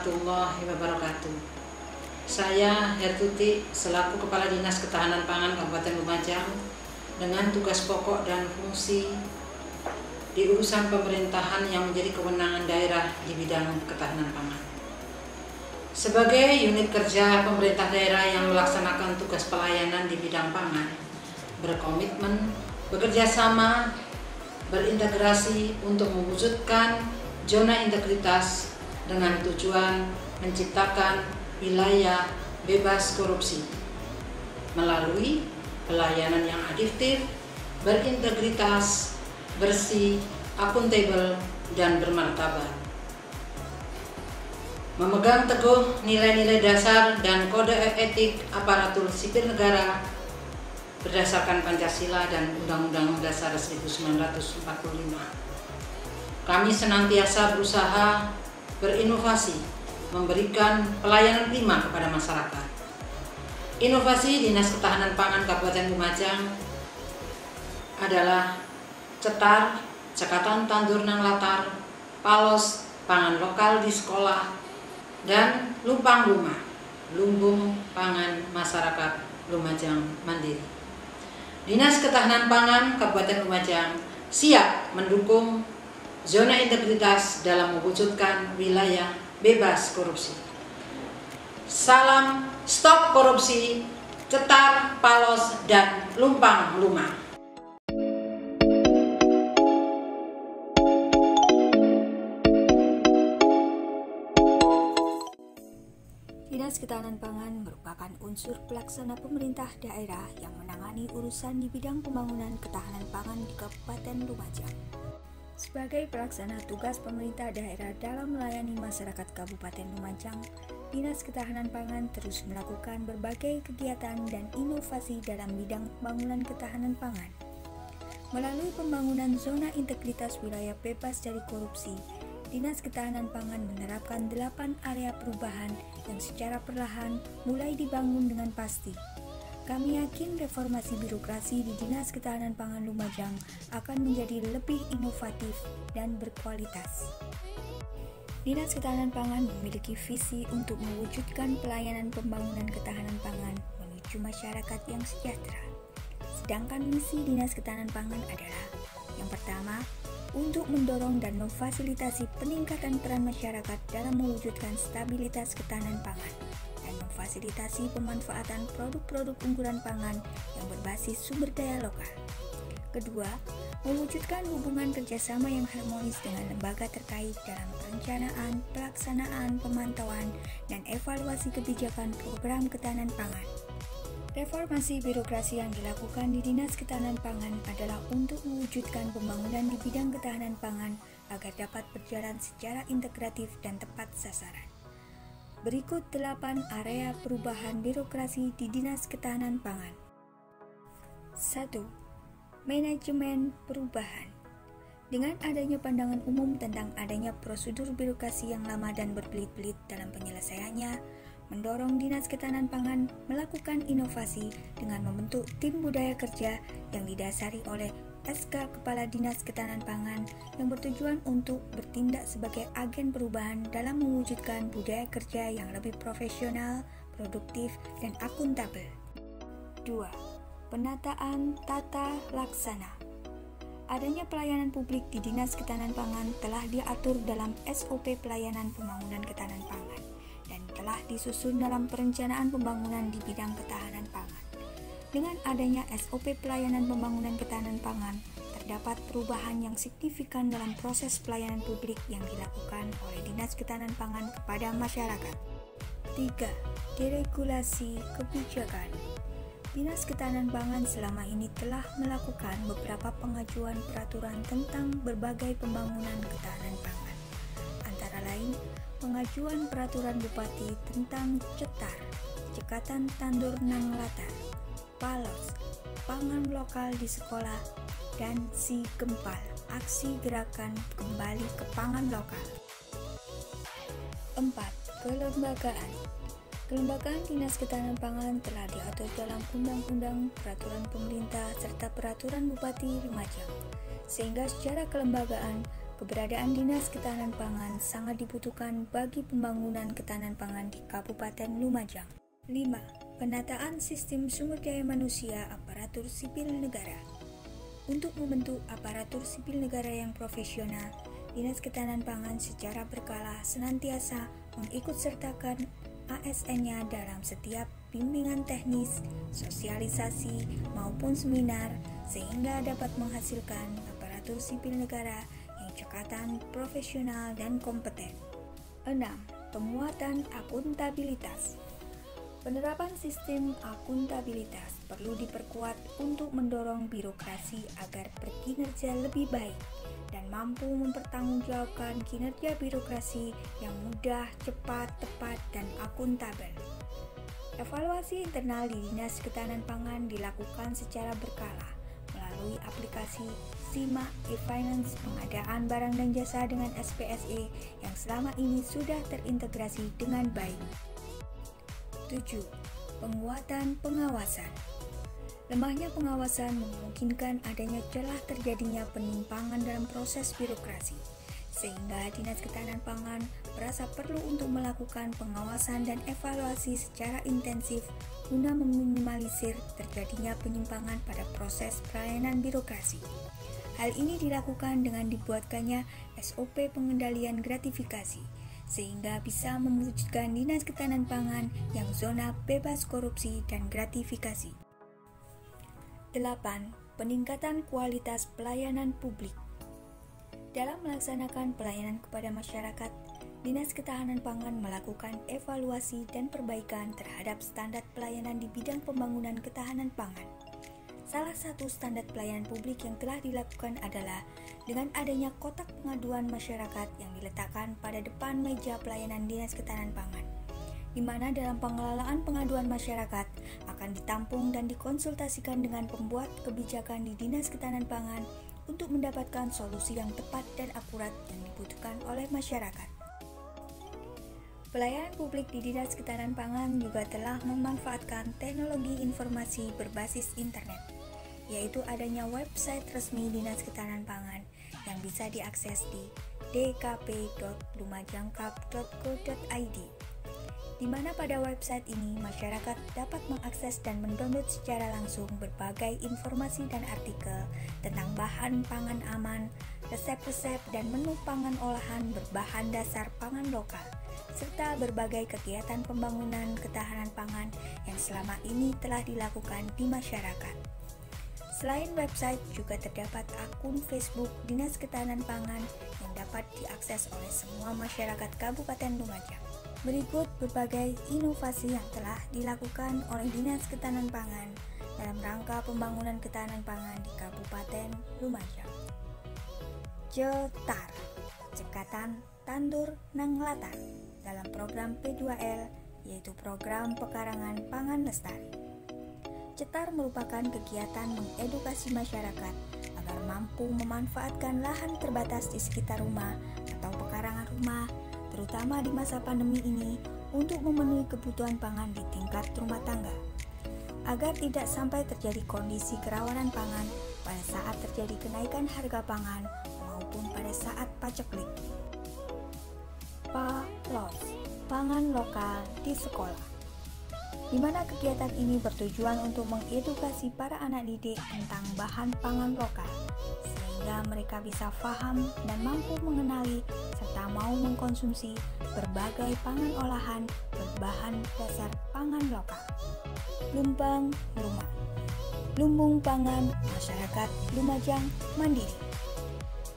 warahmatullahi wabarakatuh. Saya Hertuti selaku Kepala Dinas Ketahanan Pangan Kabupaten Lumajang dengan tugas pokok dan fungsi di urusan pemerintahan yang menjadi kewenangan daerah di bidang ketahanan pangan. Sebagai unit kerja pemerintah daerah yang melaksanakan tugas pelayanan di bidang pangan, berkomitmen, bekerja sama, berintegrasi untuk mewujudkan zona integritas dengan tujuan menciptakan wilayah bebas korupsi melalui pelayanan yang adiktif, berintegritas, bersih, akuntabel, dan bermartabat. Memegang teguh nilai-nilai dasar dan kode etik aparatur sipil negara berdasarkan Pancasila dan Undang-Undang Dasar 1945. Kami senantiasa berusaha berinovasi, memberikan pelayanan prima kepada masyarakat. Inovasi Dinas Ketahanan Pangan Kabupaten Lumajang adalah cetar, cekatan tandur nang latar, palos, pangan lokal di sekolah, dan lumpang rumah, lumbung pangan masyarakat Lumajang Mandiri. Dinas Ketahanan Pangan Kabupaten Lumajang siap mendukung zona integritas dalam mewujudkan wilayah bebas korupsi. Salam stop korupsi, cetar, palos, dan lumpang rumah. Dinas Ketahanan Pangan merupakan unsur pelaksana pemerintah daerah yang menangani urusan di bidang pembangunan ketahanan pangan di Kabupaten Lumajang. Sebagai pelaksana tugas pemerintah daerah dalam melayani masyarakat Kabupaten Lumajang, Dinas Ketahanan Pangan terus melakukan berbagai kegiatan dan inovasi dalam bidang pembangunan ketahanan pangan. Melalui pembangunan zona integritas wilayah bebas dari korupsi, Dinas Ketahanan Pangan menerapkan 8 area perubahan yang secara perlahan mulai dibangun dengan pasti. Kami yakin reformasi birokrasi di Dinas Ketahanan Pangan Lumajang akan menjadi lebih inovatif dan berkualitas. Dinas Ketahanan Pangan memiliki visi untuk mewujudkan pelayanan pembangunan ketahanan pangan menuju masyarakat yang sejahtera. Sedangkan misi Dinas Ketahanan Pangan adalah yang pertama, untuk mendorong dan memfasilitasi peningkatan peran masyarakat dalam mewujudkan stabilitas ketahanan pangan dan memfasilitasi pemanfaatan produk-produk unggulan pangan yang berbasis sumber daya lokal. Kedua, mewujudkan hubungan kerjasama yang harmonis dengan lembaga terkait dalam perencanaan, pelaksanaan, pemantauan, dan evaluasi kebijakan program ketahanan pangan. Reformasi birokrasi yang dilakukan di Dinas Ketahanan Pangan adalah untuk mewujudkan pembangunan di bidang ketahanan pangan agar dapat berjalan secara integratif dan tepat sasaran. Berikut 8 area perubahan birokrasi di Dinas Ketahanan Pangan. 1. Manajemen perubahan. Dengan adanya pandangan umum tentang adanya prosedur birokrasi yang lama dan berbelit-belit dalam penyelesaiannya, mendorong Dinas Ketahanan Pangan melakukan inovasi dengan membentuk tim budaya kerja yang didasari oleh SK Kepala Dinas Ketahanan Pangan yang bertujuan untuk bertindak sebagai agen perubahan dalam mewujudkan budaya kerja yang lebih profesional, produktif, dan akuntabel. 2. Penataan tata laksana. Adanya pelayanan publik di Dinas Ketahanan Pangan telah diatur dalam SOP Pelayanan Pembangunan Ketahanan Pangan dan telah disusun dalam perencanaan pembangunan di bidang ketahanan pangan. Dengan adanya SOP Pelayanan Pembangunan Ketahanan Pangan, terdapat perubahan yang signifikan dalam proses pelayanan publik yang dilakukan oleh Dinas Ketahanan Pangan kepada masyarakat. 3. Deregulasi kebijakan. Dinas Ketahanan Pangan selama ini telah melakukan beberapa pengajuan peraturan tentang berbagai pembangunan ketahanan pangan. Antara lain, pengajuan peraturan Bupati tentang cetar, cekatan tandur nang latar, palos, pangan lokal di sekolah, dan si gempal, aksi gerakan kembali ke pangan lokal. 4. Kelembagaan. Kelembagaan Dinas Ketahanan Pangan telah diatur dalam Undang-Undang, Peraturan Pemerintah, serta Peraturan Bupati Lumajang, sehingga secara kelembagaan keberadaan Dinas Ketahanan Pangan sangat dibutuhkan bagi pembangunan ketahanan pangan di Kabupaten Lumajang. 5. Penataan sistem sumber daya manusia aparatur sipil negara. Untuk membentuk aparatur sipil negara yang profesional, Dinas Ketahanan Pangan secara berkala senantiasa mengikutsertakan ASN-nya dalam setiap bimbingan teknis, sosialisasi, maupun seminar, sehingga dapat menghasilkan aparatur sipil negara yang cekatan, profesional, dan kompeten. 6. Penguatan akuntabilitas. Penerapan sistem akuntabilitas perlu diperkuat untuk mendorong birokrasi agar berkinerja lebih baik dan mampu mempertanggungjawabkan kinerja birokrasi yang mudah, cepat, tepat, dan akuntabel. Evaluasi internal di Dinas Ketahanan Pangan dilakukan secara berkala melalui aplikasi SIMA e-Finance pengadaan barang dan jasa dengan SPSE yang selama ini sudah terintegrasi dengan baik. 7. Penguatan pengawasan. Lemahnya pengawasan memungkinkan adanya celah terjadinya penyimpangan dalam proses birokrasi, sehingga Dinas Ketahanan Pangan merasa perlu untuk melakukan pengawasan dan evaluasi secara intensif guna meminimalisir terjadinya penyimpangan pada proses pelayanan birokrasi. Hal ini dilakukan dengan dibuatkannya SOP pengendalian gratifikasi, sehingga bisa mewujudkan Dinas Ketahanan Pangan yang zona bebas korupsi dan gratifikasi. 8. Peningkatan kualitas pelayanan publik. Dalam melaksanakan pelayanan kepada masyarakat, Dinas Ketahanan Pangan melakukan evaluasi dan perbaikan terhadap standar pelayanan di bidang pembangunan ketahanan pangan. Salah satu standar pelayanan publik yang telah dilakukan adalah dengan adanya kotak pengaduan masyarakat yang diletakkan pada depan meja pelayanan Dinas Ketahanan Pangan, di mana dalam pengelolaan pengaduan masyarakat akan ditampung dan dikonsultasikan dengan pembuat kebijakan di Dinas Ketahanan Pangan untuk mendapatkan solusi yang tepat dan akurat yang dibutuhkan oleh masyarakat. Pelayanan publik di Dinas Ketahanan Pangan juga telah memanfaatkan teknologi informasi berbasis internet, yaitu adanya website resmi Dinas Ketahanan Pangan yang bisa diakses di dkp.lumajangkap.go.id, di mana pada website ini masyarakat dapat mengakses dan mendownload secara langsung berbagai informasi dan artikel tentang bahan pangan aman, resep-resep dan menu pangan olahan berbahan dasar pangan lokal, serta berbagai kegiatan pembangunan ketahanan pangan yang selama ini telah dilakukan di masyarakat. Selain website, juga terdapat akun Facebook Dinas Ketahanan Pangan yang dapat diakses oleh semua masyarakat Kabupaten Lumajang. Berikut berbagai inovasi yang telah dilakukan oleh Dinas Ketahanan Pangan dalam rangka pembangunan ketahanan pangan di Kabupaten Lumajang. Cetar, cekatan tandur nang latar, dalam program P2L, yaitu program pekarangan pangan lestari. Cetar merupakan kegiatan mengedukasi masyarakat agar mampu memanfaatkan lahan terbatas di sekitar rumah atau pekarangan rumah, terutama di masa pandemi ini, untuk memenuhi kebutuhan pangan di tingkat rumah tangga, agar tidak sampai terjadi kondisi kerawanan pangan pada saat terjadi kenaikan harga pangan maupun pada saat paceklik. PALOS, pangan lokal di sekolah, di mana kegiatan ini bertujuan untuk mengedukasi para anak didik tentang bahan pangan lokal, sehingga mereka bisa paham dan mampu mengenali serta mau mengkonsumsi berbagai pangan olahan berbahan dasar pangan lokal. Lumbang Rumah, lumbung pangan masyarakat Lumajang Mandiri.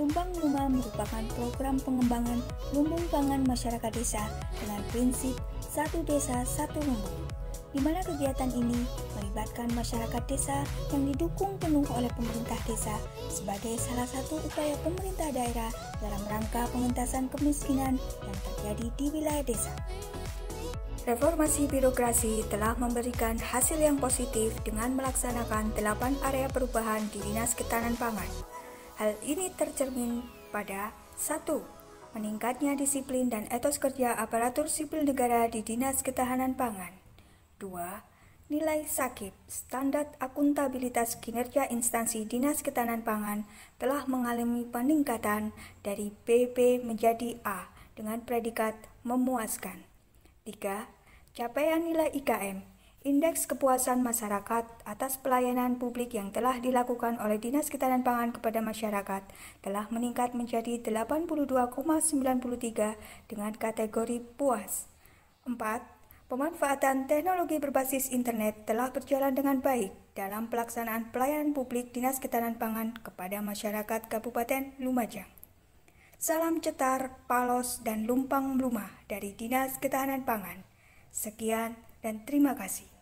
Lumbang Rumah merupakan program pengembangan lumbung pangan masyarakat desa dengan prinsip satu desa satu lumbung, di mana kegiatan ini melibatkan masyarakat desa yang didukung penuh oleh pemerintah desa sebagai salah satu upaya pemerintah daerah dalam rangka pengentasan kemiskinan yang terjadi di wilayah desa. Reformasi birokrasi telah memberikan hasil yang positif dengan melaksanakan 8 area perubahan di Dinas Ketahanan Pangan. Hal ini tercermin pada 1. Meningkatnya disiplin dan etos kerja aparatur sipil negara di Dinas Ketahanan Pangan. 2. Nilai SAKIP, Standar Akuntabilitas Kinerja Instansi Dinas Ketahanan Pangan, telah mengalami peningkatan dari BB menjadi A dengan predikat memuaskan. 3. Capaian nilai IKM, Indeks Kepuasan Masyarakat atas pelayanan publik yang telah dilakukan oleh Dinas Ketahanan Pangan kepada masyarakat telah meningkat menjadi 82,93 dengan kategori puas. 4. Pemanfaatan teknologi berbasis internet telah berjalan dengan baik dalam pelaksanaan pelayanan publik Dinas Ketahanan Pangan kepada masyarakat Kabupaten Lumajang. Salam cetar, palos, dan lumpang lumah dari Dinas Ketahanan Pangan. Sekian dan terima kasih.